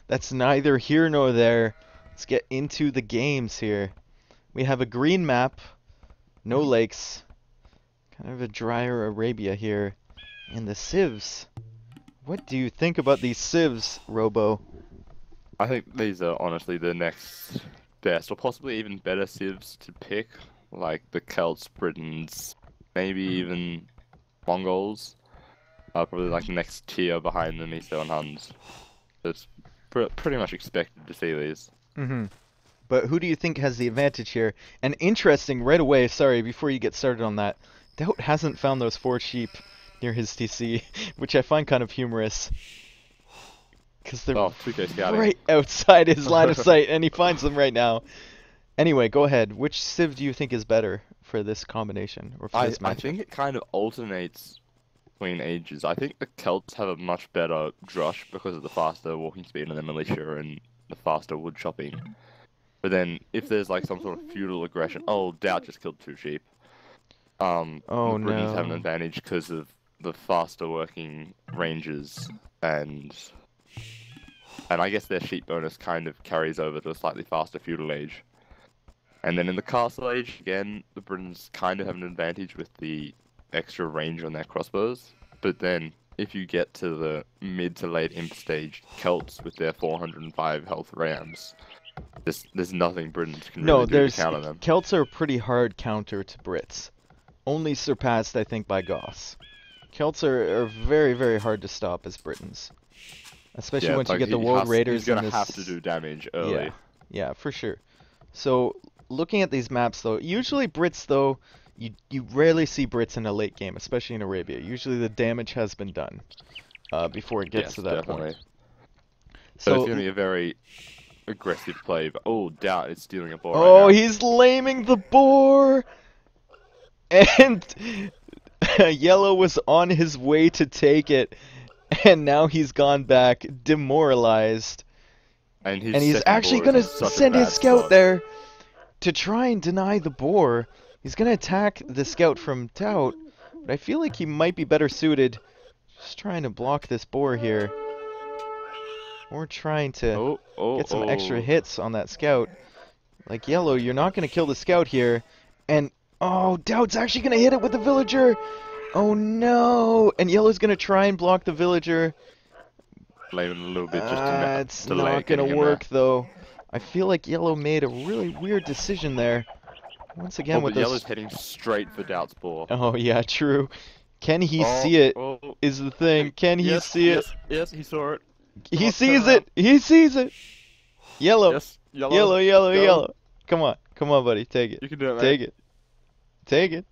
that's neither here nor there. Let's get into the games here. We have a green map, no lakes, kind of a drier Arabia here, and the civs. What do you think about these civs, Robo? I think these are honestly the next best, or possibly even better civs to pick, like the Celts, Britons, maybe even Mongols. Probably like the next tier behind the Miso and Huns. It's pretty much expected to see these. Mm-hmm. But who do you think has the advantage here? And interesting, right away, sorry, before you get started on that, DauT hasn't found those 4 sheep near his TC, which I find kind of humorous. Because they're Oh, 2K scouting. right outside his line of sight, and he finds them right now. Anyway, go ahead. Which civ do you think is better for this combination, or for I this I matchup? think it kind of alternates between ages. I think the Celts have a much better drush because of the faster walking speed and the militia and the faster wood chopping. But then if there's like some sort of feudal aggression, oh, DauT just killed 2 sheep. The Oh Britons have an no. advantage because of the faster working ranges and I guess their sheep bonus kind of carries over to a slightly faster feudal age. And then in the castle age, again, the Britons kind of have an advantage with the extra range on their crossbows. But then if you get to the mid to late imp stage, Celts with their 405 health rams, there's nothing Britons can No, really do to there's counter them. Celts are a pretty hard counter to Brits. Only surpassed, I think, by Goths. Celts are very, very hard to stop as Britons. Especially Yeah, once you like get the World he's Raiders in gonna have to this. do damage Yeah, early. yeah, for sure. So, looking at these maps, though, usually Brits, though, you rarely see Brits in a late game, especially in Arabia. Usually the damage has been done before it gets to Yes, that point. definitely. So it's So, gonna be a very aggressive play. But oh, DauT is stealing a ball right oh, now. he's laming the boar! And Yellow was on his way to take it, and now he's gone back demoralized. And his And he's second actually boar is gonna in such a send his bad scout spot. there to try and deny the boar. He's gonna attack the scout from DauT, but I feel like he might be better suited just trying to block this boar here. Or trying to Oh, oh, get some extra oh. hits on that scout. Like, Yellow, you're not gonna kill the scout here. And, oh, DauT's actually gonna hit it with the villager! Oh no! And Yellow's gonna try and block the villager. Blaming a little bit just to It's delay not gonna getting him there. work though. I feel like Yellow made a really weird decision there. Once Oh, again with but those. Yellow's heading straight for DauT's boar. Oh yeah, true. Can he Oh, see it? oh. Is the thing. Can he Yes, see it? yes, yes, he saw it. Come He on, turn sees around. it! He sees it! Yellow! Yes, Yellow, Yellow, yellow, go. yellow. Come on. Come on, buddy. Take it. You can do it, mate. Take it. Take it.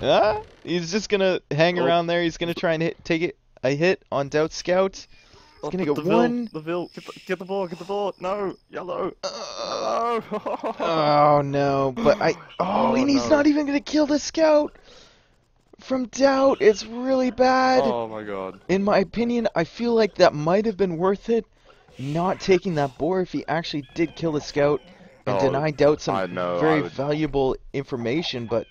Ah! He's just gonna hang Oh, around there. He's gonna try and take it. A hit on DauT Scout. He's oh, gonna go one. the Vil, get the ball. No, Yellow, Uh, Yellow. oh no, but oh, Oh and he's no. not even gonna kill the scout from DauT. It's really bad. Oh my God. In my opinion, I feel like that might have been worth it, not taking that boar if he actually did kill the scout and Oh, deny DauT some I know. I very would. valuable information. But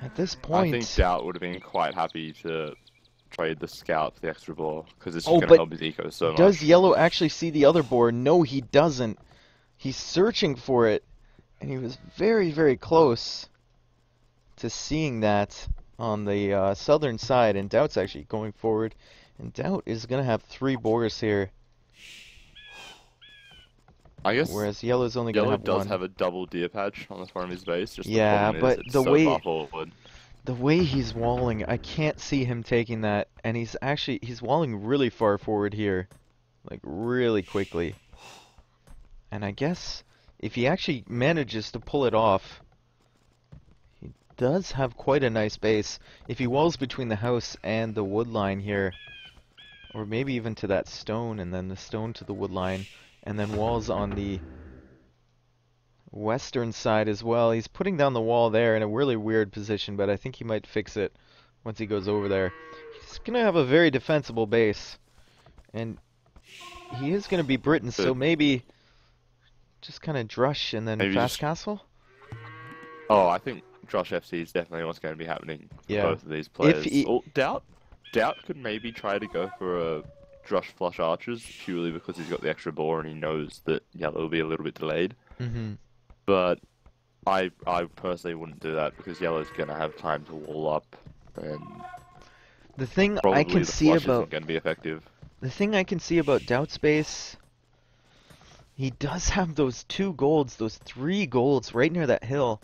at this I think point, DauT would have been quite happy to trade the scout for the extra ball because it's just oh, going to but help his eco so does much. Yellow actually see the other boar? No, he doesn't. He's searching for it, and he was very, very close to seeing that on the southern side, and DauT's actually going forward, and DauT is going to have 3 boars here, I guess whereas Yellow's only going to Yellow have does 1. have a double deer patch on the front of his base. Just the Yeah, problem is but it's so far forward. the way he's walling, I can't see him taking that, and he's walling really far forward here, like really quickly. And I guess if he actually manages to pull it off, he does have quite a nice base. If he walls between the house and the wood line here, or maybe even to that stone, and then the stone to the wood line, and then walls on the western side as well. He's putting down the wall there in a really weird position, but I think he might fix it once he goes over there. He's going to have a very defensible base, and he is going to be Britain, so But maybe just kind of drush and then maybe fast just castle? I think Josh FC is definitely what's going to be happening for Yeah. both of these If players. he, Oh, DauT could maybe try to go for a Drush flush archers purely because he's got the extra boar and he knows that yellow will be a little bit delayed. Mm-hmm. But I personally wouldn't do that because yellow's gonna have time to wall up, and The thing I probably can the see flush about isn't gonna be effective. DauT Space, he does have those 2 golds, those 3 golds right near that hill.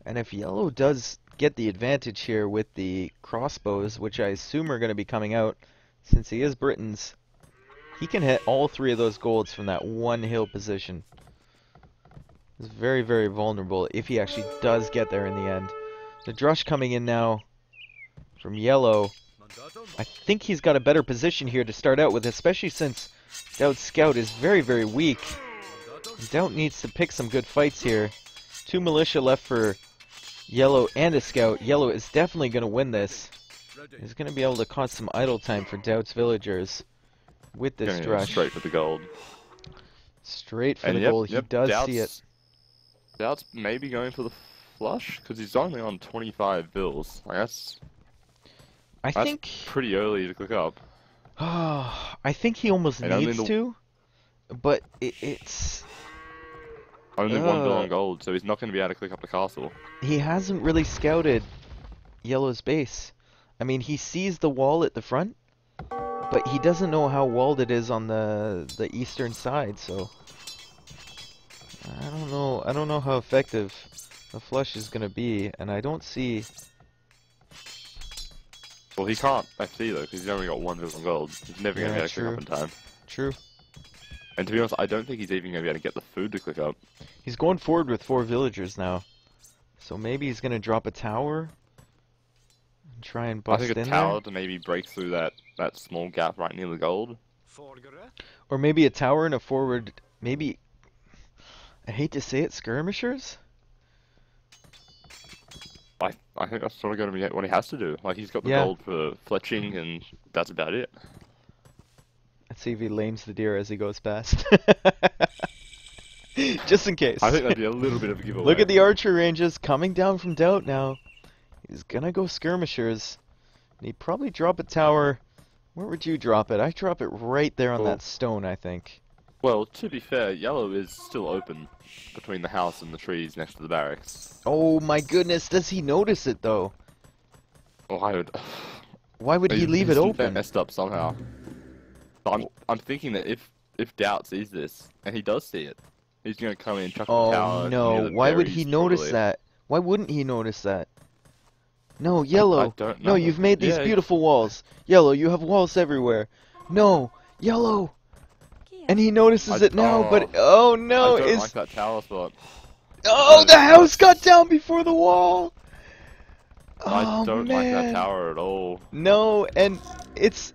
And if yellow does get the advantage here with the crossbows, which I assume are going to be coming out since he is Britain's, he can hit all 3 of those golds from that one hill position. It's very, very vulnerable if he actually does get there in the end. The Drush coming in now from yellow. I think he's got a better position here to start out with, especially since DauT's scout is very, very weak. DauT needs to pick some good fights here. 2 militia left for yellow and a scout. Yellow is definitely going to win this. He's going to be able to cause some idle time for DauT's villagers with this Gonna go Drush. straight for the gold. Straight for And the yep, goal. yep, He does DauT's, see it. DauT's maybe going for the flush because he's only on 25 bills. Like that's I think pretty early to click up. I think he almost And only needs to, but it's only 1 bill on gold, so he's not going to be able to click up the castle. he hasn't really scouted yellow's base. I mean, he sees the wall at the front, but he doesn't know how walled it is on the eastern side, so I don't know how effective the flush is going to be, and I don't see. Well, he can't FC though, because he's only got 1 bill on gold. He's never going to be able to click up in time. True. And to be honest, I don't think he's even going to be able to get the food to click up. He's going forward with 4 villagers now, so maybe he's going to drop a tower and try and bust I think a in tower there. to maybe break through that small gap right near the gold. Or maybe a tower and a forward, maybe, I hate to say it, skirmishers? I think that's sort of going to be what he has to do. Like, he's got the Yeah. gold for fletching, and that's about it. Let's see if he lames the deer as he goes past. Just in case. I think that'd be a little bit of a giveaway. Look at the archer ranges coming down from DauT now. He's gonna go skirmishers. And he'd probably drop a tower. Where would you drop it? I drop it right there on Well- that stone, I think. Well, to be fair, yellow is still open between the house and the trees next to the barracks. Oh my goodness, does he notice it though? Oh, I would. Why would he leave it He's open? messed up somehow. But I'm thinking that if DauT sees this, and he does see it, he's gonna come in, chuck the tower. Oh near no, the why would he berries, notice probably. that? Why wouldn't he notice that? No, yellow. don't No, know. you've made these Yeah, beautiful walls. Yellow, you have walls everywhere. No, yellow. And he notices it now, but oh no, I don't is like that tower spot. oh the house got down before the wall. Oh I don't like that man. tower at all. No, and it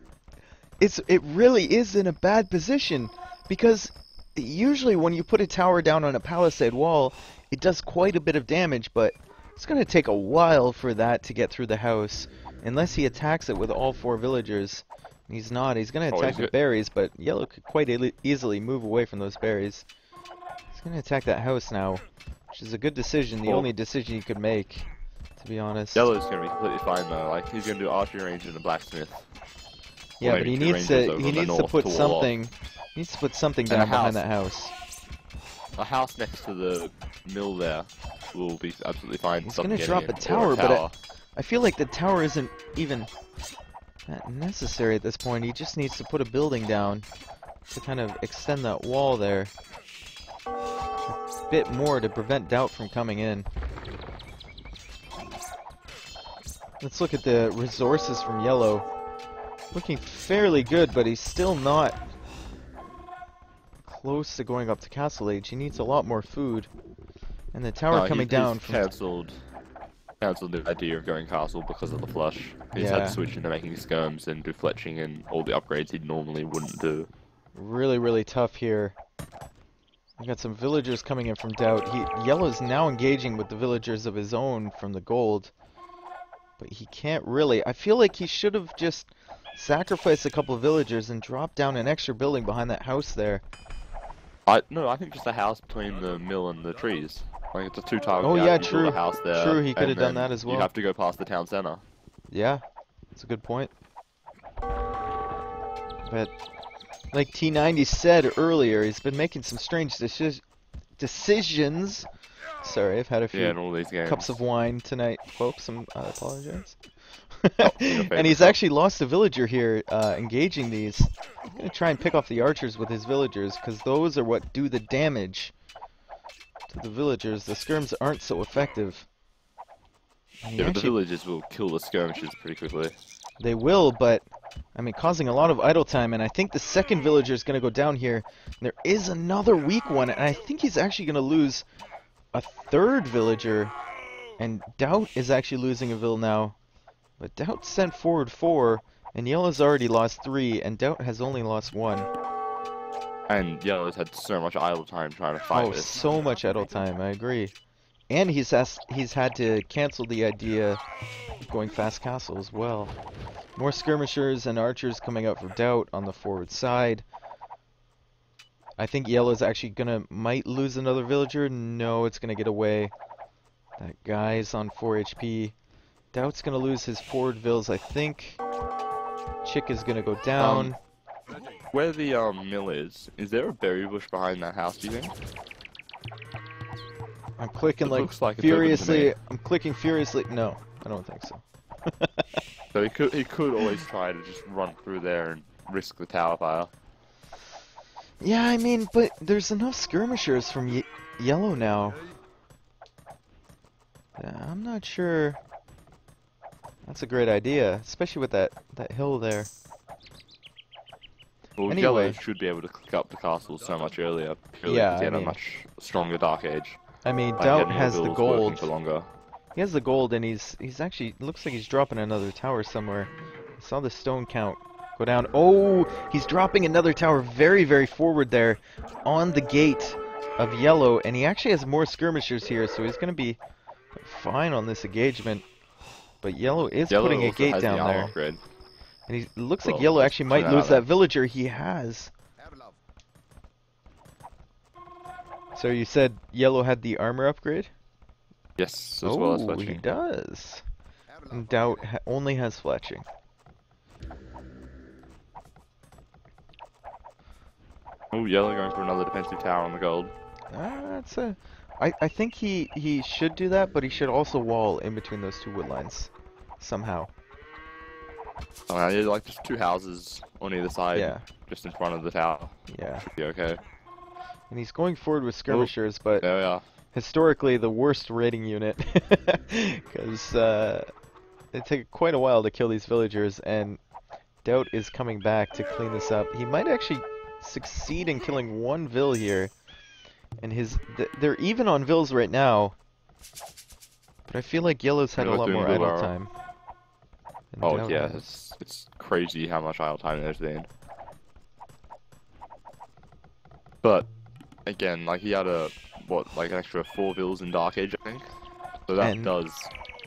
really is in a bad position because usually when you put a tower down on a palisade wall, it does quite a bit of damage, but it's going to take a while for that to get through the house unless he attacks it with all 4 villagers. He's not. He's going to Oh, attack he's with good. berries, but yellow could quite easily move away from those berries. He's going to attack that house now, which is a good decision, the Well- only decision he could make, to be honest. Yellow's gonna be completely fine though. Like he's gonna do archery range and a blacksmith. Yeah, Or but he maybe 2 needs ranges to over he on the needs to north put to wall off. something he needs to put something And a down behind house. that house. A house next to the mill there will be absolutely fine. He's Something gonna getting drop it, a or tower, but tower. I feel like the tower isn't even that necessary at this point. He just needs to put a building down to kind of extend that wall there a bit more to prevent DauT from coming in. Let's look at the resources from yellow. Looking fairly good, but he's still not close to going up to Castle Age. He needs a lot more food. And the tower No, coming he's down from cancelled the idea of going castle because of the flush. He's had Yeah. to switch into making skirms and do fletching and all the upgrades he normally wouldn't do. really, really tough here. We got some villagers coming in from DauT. Yellow's now engaging with the villagers of his own from the gold. But he can't really. I feel like he should have just sacrificed a couple of villagers and dropped down an extra building behind that house there. I think just a house between the mill and the trees. Like it's a 2-tower Oh, gap, yeah, you build true. a house there, True, he could and have done then that as You well. have to go past the town center. Yeah, that's a good point. But Like T90 said earlier, he's been making some strange decisions. Sorry, I've had a Yeah, few in all these cups of games. wine tonight, folks. I apologize. Oh, in your And favorite he's cup. actually lost a villager here, engaging these. I'm gonna try and pick off the archers with his villagers, because those are what do the damage to the villagers. The skirms aren't so effective. And he Yeah, but the actually, villagers will kill the skirmishers pretty quickly. they will, but I mean, causing a lot of idle time. And I think the second villager is gonna go down here. And there is another weak one, and I think he's actually gonna lose a third villager. And DauT is actually losing a vill now. But DauT sent forward 4, and Yellow's already lost 3, and DauT has only lost 1. And Yellow's had so much idle time trying to fight Oh, this. so much idle time, I agree. And he's had to cancel the idea of going fast castle as well. More skirmishers and archers coming out for DauT on the forward side. I think Yellow's actually might lose another villager. No, it's gonna get away. That guy's on 4 HP. DauT's gonna lose his forward vills, I think. Chick is gonna go Um, down. where the mill is there a berry bush behind that house, do you think? I'm clicking It like looks like it's open to furiously. me. I'm clicking furiously. No, I don't think so. So he could always try to just run through there and risk the tower fire. Yeah, I mean, but there's enough skirmishers from Yellow now. I'm not sure. That's a great idea, especially with that hill there. Well, Yellow Anyway, should be able to click up the castle so much earlier, purely yeah, because he I had a mean, much stronger Dark Age. Like, he had DauT more has the vills working gold. for longer. He has the gold, and he's actually looks like he's dropping another tower somewhere. I saw the stone count go down. Oh, he's dropping another tower very, very forward there on the gate of Yellow, and he actually has more skirmishers here, so he's gonna be fine on this engagement. But Yellow is Yellow putting a also gate has the down armor there, upgrade. and he looks like Well, Yellow let's actually point might that lose out there. that villager he has. So you said Yellow had the armor upgrade? Yes, as well as Oh, he fletching. does. And DauT only has fletching. Oh, Yellow going for another defensive tower on the gold. That's a. I think he should do that, but he should also wall in between those two wood lines, somehow. Oh, yeah, like just two houses on either side, Yeah, just in front of the tower. yeah. Should be okay. And he's going forward with Oh, skirmishers, but there we are. historically the worst raiding unit, because it take quite a while to kill these villagers, and DauT is coming back to clean this up. He might actually succeed in killing one vill here, and they're even on vills right now, but I feel like Yellow's had You're a not lot doing more good, idle Lara. time than Oh DauT yeah, has. it's crazy how much idle time there's been. But again, like he had like an extra 4 vills in Dark Age, I think. So that And does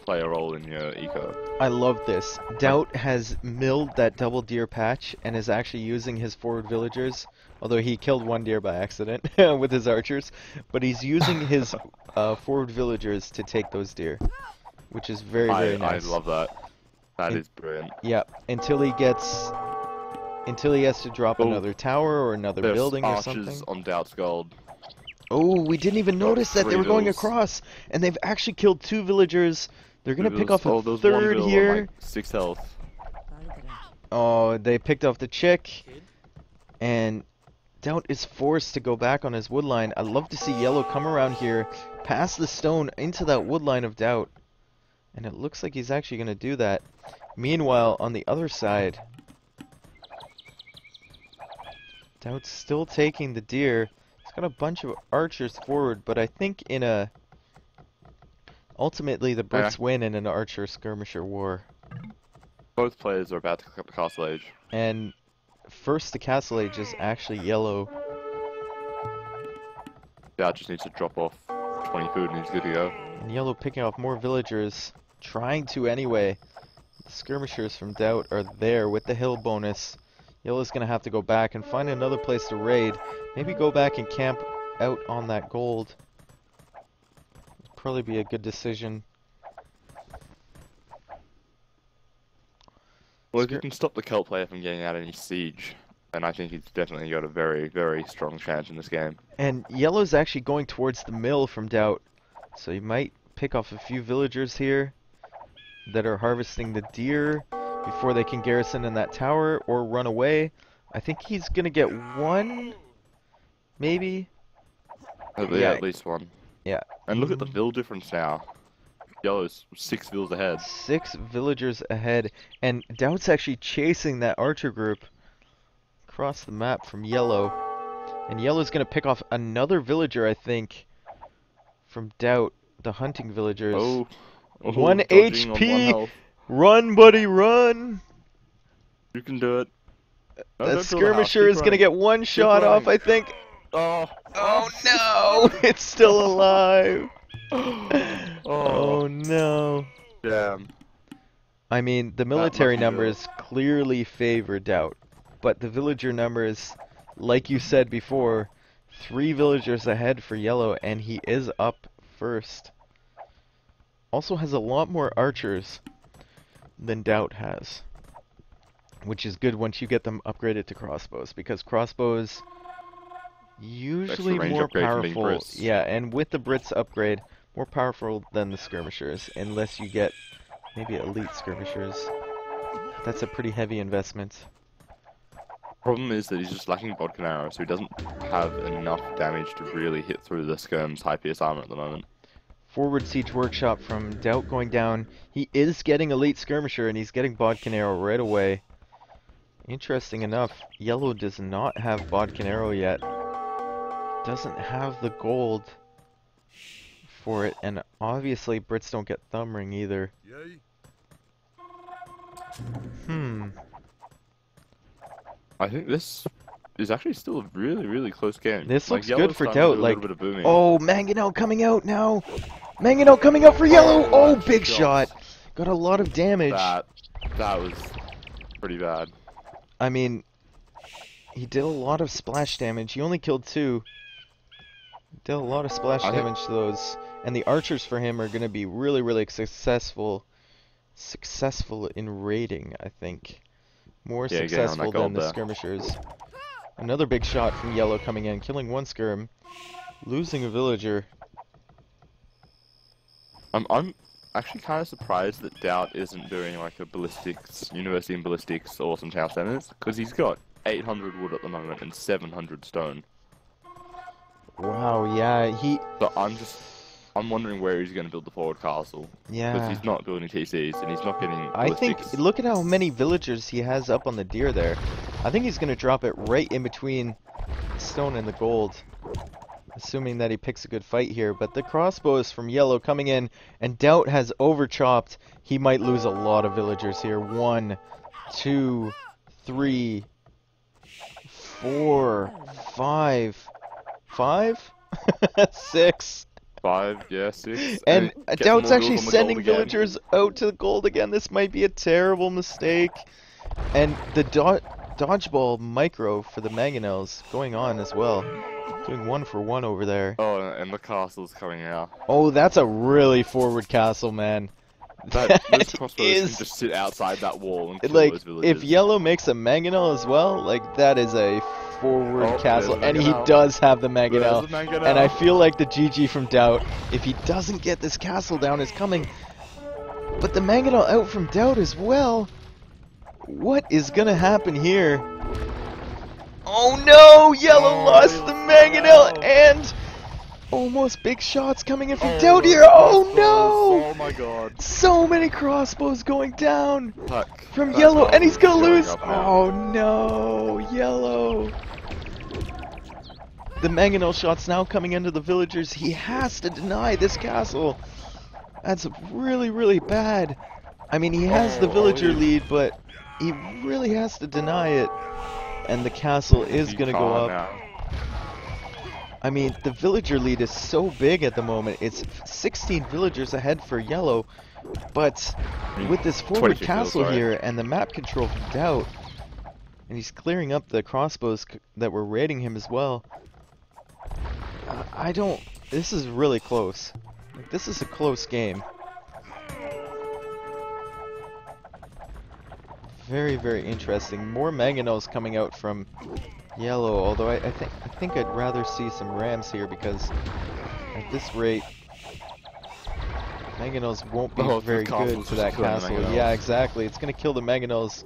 play a role in your eco. I love this. Like, DauT has milled that double deer patch and is actually using his forward villagers, although he killed one deer by accident with his archers, but he's using his forward villagers to take those deer, which is very, very nice. I love that. That And- is brilliant. Yeah, until he has to drop Oh, another tower or another There's building or archers something. on DauT's gold. Oh, we didn't even Got notice that they 3 were going vills. across, and they've actually killed 2 villagers. They're gonna pick off a Oh, there's one third vill on here. like 6 health. Oh, they picked off the chick, and DauT is forced to go back on his wood line. I'd love to see Yellow come around here, pass the stone into that wood line of DauT, and it looks like he's actually gonna do that. Meanwhile, on the other side, DauT's still taking the deer. He's got a bunch of archers forward, but I think ultimately the Brits win in an archer skirmisher war. Both players are about to click up the castle age. And first the castle age is actually Yellow. DauT just needs to drop off 20 food and he's good to go. And Yellow picking off more villagers, trying to anyway. The skirmishers from DauT are there with the hill bonus. Yellow's gonna have to go back and find another place to raid. Maybe go back and camp out on that gold. Probably be a good decision. Well, if you can stop the Celt player from getting out any siege, And I think he's definitely got a very, very strong chance in this game. And yellow's actually going towards the mill from DauT. So he might pick off a few villagers here that are harvesting the deer before they can garrison in that tower or run away. I think he's gonna get one, maybe. Yeah, At least one. yeah. And look at the vill difference now. Yellow's 6 vills ahead. 6 villagers ahead, and DauT's actually chasing that archer group across the map from yellow. And yellow's gonna pick off another villager, I think, from DauT, the hunting villagers. Oh, 1 dodging on 1 HP! health. Run, buddy, run! You can do it. No, That don't build a house, skirmisher keep is gonna running. get one shot off, I think. Oh. Oh no! It's still alive! Oh. Oh no. Damn. I mean, the military lucky vill. numbers clearly favor DauT, but the villager numbers, like you said before, 3 villagers ahead for yellow, and he is up first. Also has a lot more archers than DauT has, which is good once you get them upgraded to crossbows, because crossbows usually range more upgrade from being powerful. Brits. Yeah, and with the Brits upgrade, more powerful than the skirmishers, unless you get maybe elite skirmishers. That's a pretty heavy investment. Problem is that he's just lacking vodka arrow, so he doesn't have enough damage to really hit through the skirm's high pierce armor at the moment. Forward siege workshop from DauT going down. He is getting elite skirmisher, and he's getting bodkin arrow right away. Interesting enough, yellow does not have bodkin arrow yet. Doesn't have the gold for it, and obviously Brits don't get thumb ring either. I think this is actually still a really, really close game. This looks Yellow's good for starting to DauT. do a Like, little bit of booming. oh, Mangonel coming out now. Mangonel coming out for yellow. Oh, that's big shots. shot. Got a lot of damage. That was pretty bad. I mean, he did a lot of splash damage. He only killed 2. Did a lot of splash damage to those. And the archers for him are going to be really, really successful in raiding, I think. More Yeah, getting on that successful than gold the there. skirmishers. Another big shot from yellow coming in, killing 1 skirm, losing a villager. I'm actually kind of surprised that DauT isn't doing like a ballistics, university in ballistics awesome town centers, because he's got 800 wood at the moment and 700 stone. Wow, yeah, So I'm wondering where he's going to build the forward castle. yeah. Because he's not building TCs and he's not getting I think, ballistics. look at how many villagers he has up on the deer there. I think he's going to drop it right in between the stone and the gold. Assuming that he picks a good fight here. But the crossbows from yellow coming in, and DauT has overchopped. He might lose a lot of villagers here. 1, 2, 3, 4, 5. 5? 6. 5, yeah, 6. And get some more DauT's actually vills on the sending gold again. villagers out to the gold again. This might be a terrible mistake. And the dodgeball micro for the Mangonels going on as well. Doing 1 for 1 over there. Oh, and the castle's coming out. Oh, that's a really forward castle, man. Those crossbows is- can just sit outside that wall and kill Like, those villagers. if yellow makes a Mangonel as well, like, that is a forward Oh, castle. there's a And he Mangonel. does have the There's Mangonel. a Mangonel. And I feel like the GG from DauT, if he doesn't get this castle down, is coming. But the Mangonel out from DauT as well. What is gonna happen here? Oh no! Yellow lost the Mangonel, and almost big shots coming in from DauT here. Oh no! Oh my god. So many crossbows going down Fuck. from That yellow, and he's castle's gonna going lose. up now. Oh no! Yellow. The Mangonel shots now coming into the villagers. He has to deny this castle. That's really, really bad. I mean, he has the villager lead, but he really has to deny it. And the castle is You going to can't go up. now. I mean, the villager lead is so big at the moment. It's 16 villagers ahead for yellow. But with this forward 22 castle sorry. here and the map control from DauT, and he's clearing up the crossbows that were raiding him as well. I don't... This is really close. Like, this is a close game. Very, very interesting. More mangonels coming out from yellow, although I think I'd rather see some rams here because at this rate mangonels won't be Oh, the very good castle's to just that killing the castle. mangonels. Yeah, exactly. It's gonna kill the mangonels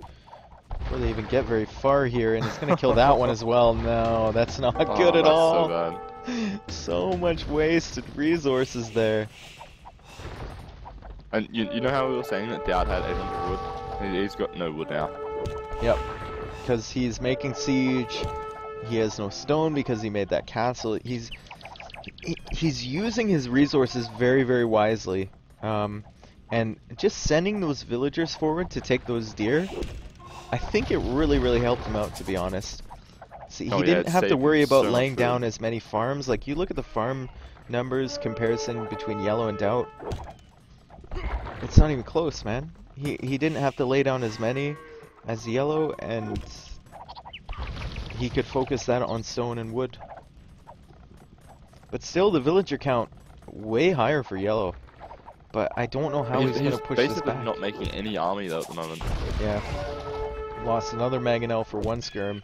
before they even get very far here, and it's gonna kill that one as well. No, that's not good Oh, at that's all. so bad. So much wasted resources there. And you know how we were saying that DauT had 800 wood? He's got no wood now. Yep, because he's making siege. He has no stone because he made that castle. He's using his resources very, very wisely. And just sending those villagers forward to take those deer, I think it really, really helped him out, to be honest. See, Oh, he yeah, didn't it have to saved worry him about so much laying down food. as many farms. Like, you look at the farm numbers comparison between yellow and DauT. It's not even close, man. He didn't have to lay down as many as yellow, and he could focus that on stone and wood. But still, the villager count way higher for yellow. But I don't know how he's going to push this basically back. not making any army though at the moment. Yeah. Lost another mangonel for one skirm.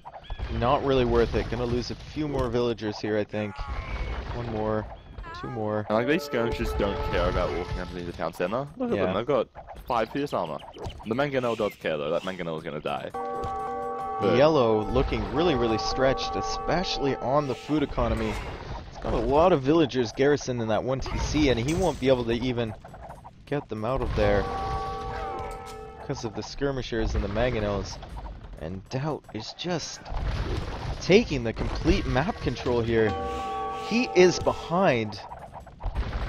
Not really worth it. Gonna lose a few more villagers here, I think. One more. Two more. And like these skirmishers don't care about walking underneath the town center. Look at Yeah. them, they've got 5 pierce armor. The mangonel does care though, that mangonel is gonna die. But Yellow looking really, really stretched, especially on the food economy. He's got a lot of villagers garrisoned in that one TC, and he won't be able to even get them out of there because of the skirmishers and the mangonels. And DauT is just taking the complete map control here. He is behind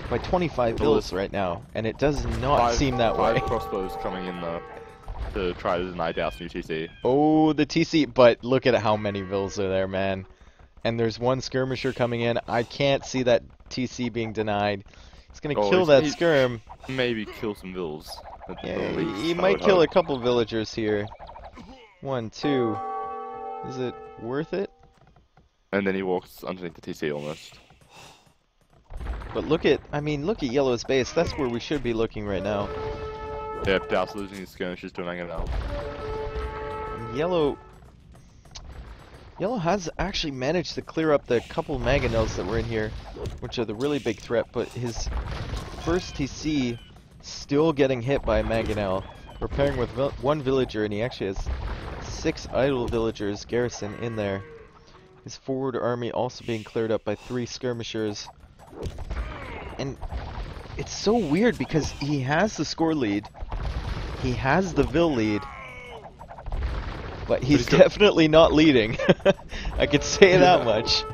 by 25 bills right now, and it does not seem that way. 5 crossbows coming in though to try to deny DauT's new TC. Oh, the TC, but look at how many vills are there, man. And there's one skirmisher coming in. I can't see that TC being denied. He's gonna kill that skirm. Maybe kill some vills. Yeah, he might kill a couple villagers here. 1, 2. Is it worth it? And then he walks underneath the TC almost. But look at Yellow's base. That's where we should be looking right now. Yeah, DauT's losing his skirmishes to a mangonel. And Yellow has actually managed to clear up the couple mangonels that were in here, which are the really big threat, but his first TC still getting hit by a mangonel. We're pairing with one villager, and he actually has 6 idle villagers garrisoned in there. His forward army also being cleared up by 3 skirmishers. And it's so weird because he has the score lead, he has the vill lead, but he's definitely not leading. I could say that much.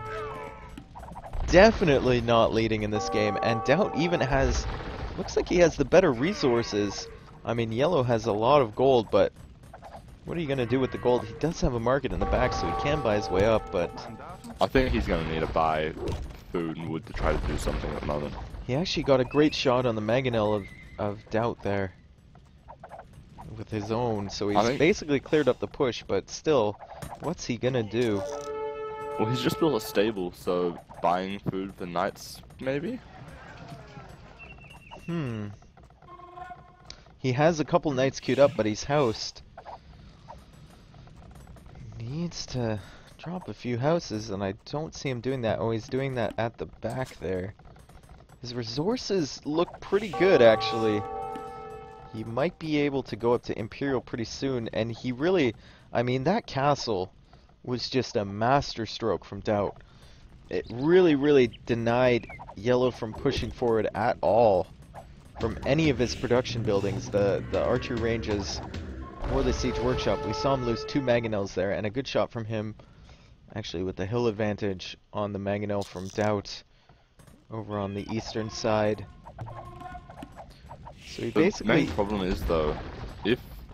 Definitely not leading in this game, and DauT even has, looks like he has the better resources. I mean, Yellow has a lot of gold, but what are you going to do with the gold? He does have a market in the back, so he can buy his way up, but I think he's going to need to buy food and wood to try to do something at the moment. he actually got a great shot on the mangonel of DauT there with his own, so he's basically cleared up the push, but still, what's he going to do? Well, he's just built a stable, so buying food for knights, maybe? He has a couple knights queued up, but he's housed. Needs to drop a few houses, and I don't see him doing that. Oh, he's doing that at the back there. His resources look pretty good, actually. He might be able to go up to Imperial pretty soon, and he really, I mean, that castle was just a master stroke from DauT. It really, really denied Yellow from pushing forward at all from any of his production buildings, the archery ranges or the siege workshop. We saw him lose 2 mangonels there, and a good shot from him, actually with the hill advantage on the mangonel from DauT over on the eastern side. So he basically... The main problem is, though,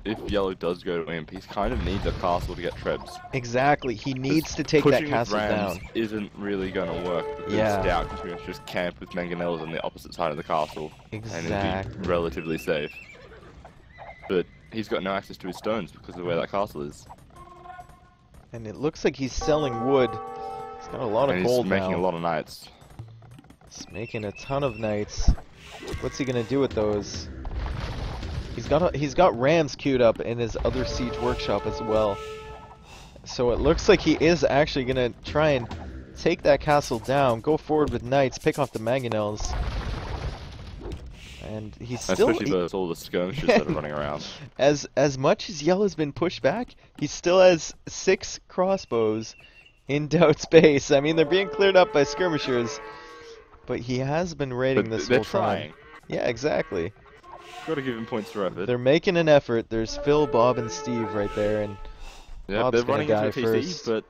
if Yellow does go to Imp, he kind of needs a castle to get trebs. Exactly, he needs to take that castle down. Pushing with rams isn't really going to work, because DauT can pretty much just camp with mangonels on the opposite side of the castle. Exactly. And it'll be relatively safe. But he's got no access to his stones because of where that castle is. And it looks like he's selling wood. He's got a lot of gold now. He's making a lot of knights. He's making a ton of knights. What's he gonna do with those? He's got rams queued up in his other siege workshop as well. So it looks like he is actually gonna try and take that castle down, go forward with knights, pick off the mangonels. And he's still... Especially with all the skirmishes that are running around. As much as Yellow's been pushed back, he still has 6 crossbows in DauT's base. I mean, they're being cleared up by skirmishers, but he has been raiding this whole time. Yeah, exactly. Gotta give him points for effort. They're making an effort. There's Phil, Bob, and Steve right there, and yeah, Bob's they're gonna running die into a TC, first. but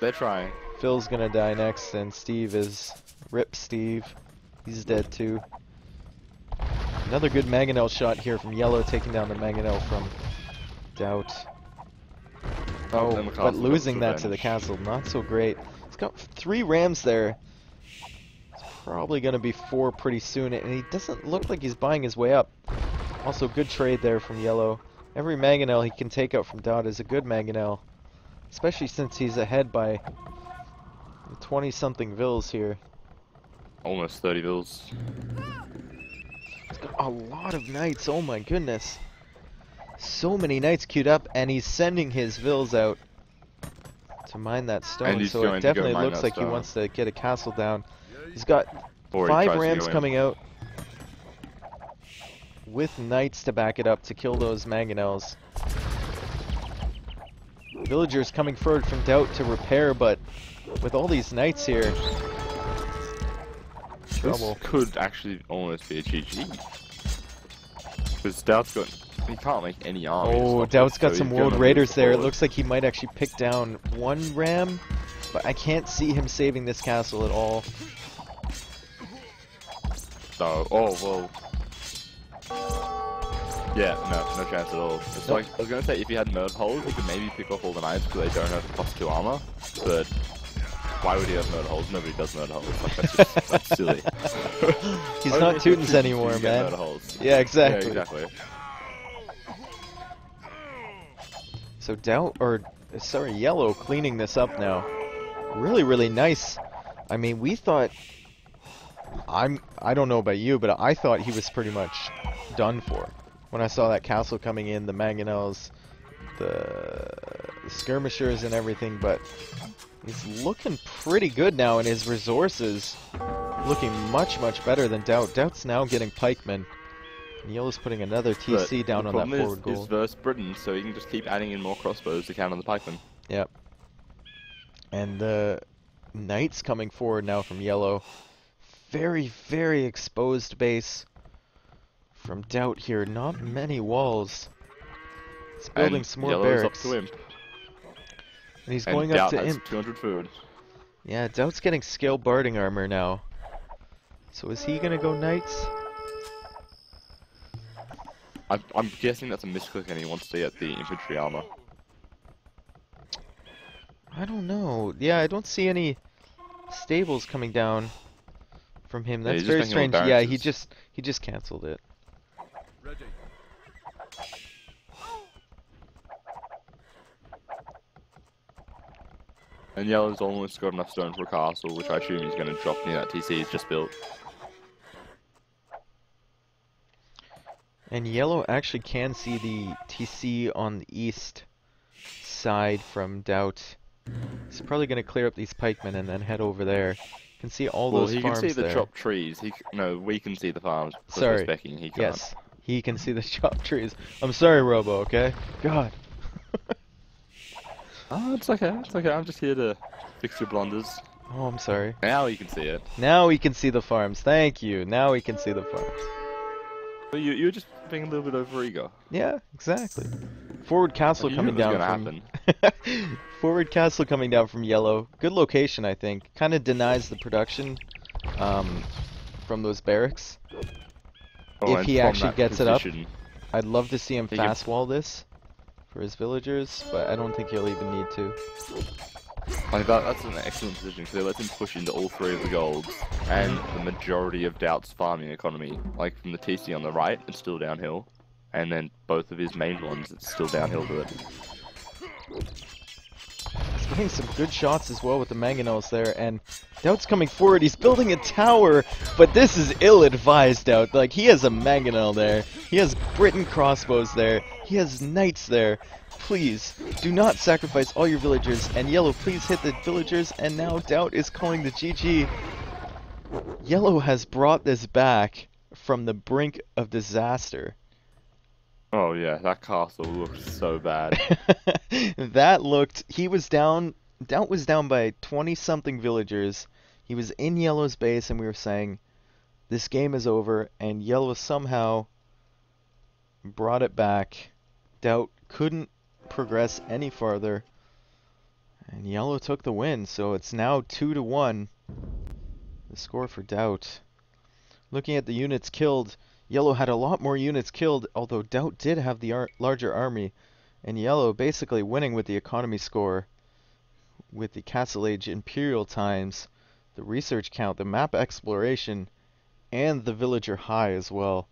they're trying. Phil's gonna die next, and Steve is... Rip Steve. He's dead too. Another good mangonel shot here from Yellow, taking down the mangonel from DauT. Oh, but losing that to the castle, not so great. He's got 3 rams there. It's probably gonna be 4 pretty soon, and he doesn't look like he's buying his way up. Also, good trade there from Yellow. Every mangonel he can take out from DauT is a good mangonel, especially since he's ahead by 20-something vills here. Almost 30 vills. He's got a lot of knights, oh my goodness. So many knights queued up, and he's sending his vills out to mine that stone, so it definitely looks like he wants to get a castle down. He's got 5 rams coming out with knights to back it up to kill those mangonels. Villagers coming forward from DauT to repair, but with all these knights here, trouble. This could actually almost be a GG. Because DauT's got... He can't make any armies. Oh, DauT's got some World Raiders there. It looks like he might actually pick down 1 ram, but I can't see him saving this castle at all. No, oh, well... Yeah, no chance at all. It's like, I was gonna say, if he had murder holes, he could maybe pick off all the knights because they don't have +2 armor, but... Why would he have murder holes? Nobody does murder holes. Like, that's silly. He's not Teutons anymore, man. Yeah, exactly. Yeah, exactly. So Yellow cleaning this up now. Really, really nice. I mean, we thought... I don't know about you, but I thought he was pretty much done for. When I saw that castle coming in, the mangonels, the skirmishers and everything, but... He's looking pretty good now, and his resources looking much, much better than DauT. DauT's now getting pikemen. And Yellow's putting another TC down on that forward goal. He's versus Britain, so he can just keep adding in more crossbows to counter the pikemen. Yep. And the knights coming forward now from Yellow. Very, very exposed base from DauT here. Not many walls. It's building some more barracks. Up to Imp. And he's going up to Imp. 200 food. Yeah, DauT's getting scale barding armor now. So is he gonna go knights? I'm guessing that's a misclick and he wants to get the infantry armor. I don't know. Yeah, I don't see any stables coming down from him. That's very strange. Yeah, he just canceled it. Ready. And Yellow's almost got enough stone for a castle, which I assume he's going to drop near that TC he's just built. And Yellow actually can see the TC on the east side from DauT. He's probably going to clear up these pikemen and then head over there. You can see all those farms there. Well, he can see the chopped trees. No, we can see the farms. Sorry. He can't. Yes, he can see the chopped trees. I'm sorry, Robo, okay? God. Oh, it's okay. It's okay. I'm just here to fix your blunders. Oh, I'm sorry. Now you can see it. Now we can see the farms. Thank you. Now we can see the farms. But you're just being a little bit overeager. Yeah, exactly. Forward castle coming down from... Forward castle coming down from Yellow. Good location, I think. Kind of denies the production from those barracks. Oh, if he actually gets it up. I'd love to see him fast wall this for his villagers, but I don't think he'll even need to. Like that's an excellent position because it lets him push into all 3 of the golds and the majority of DauT's farming economy. Like from the TC on the right, it's still downhill, and then both of his main ones, it's still downhill to it. He's getting some good shots as well with the mangonels there, and DauT's coming forward. He's building a tower, but this is ill-advised, DauT. Like, he has a mangonel there. He has Britain crossbows there. He has knights there. Please, do not sacrifice all your villagers. And Yellow, please hit the villagers. And now DauT is calling the GG. Yellow has brought this back from the brink of disaster. Oh yeah, that castle looked so bad. That looked... He was down... DauT was down by 20-something villagers. He was in Yellow's base, and we were saying, this game is over, and Yellow somehow brought it back. DauT couldn't progress any farther, and Yellow took the win, so it's now 2-1, the score for DauT. Looking at the units killed, Yellow had a lot more units killed, although DauT did have the larger army, and Yellow basically winning with the economy score, with the Castle Age Imperial times, the research count, the map exploration, and the villager high as well.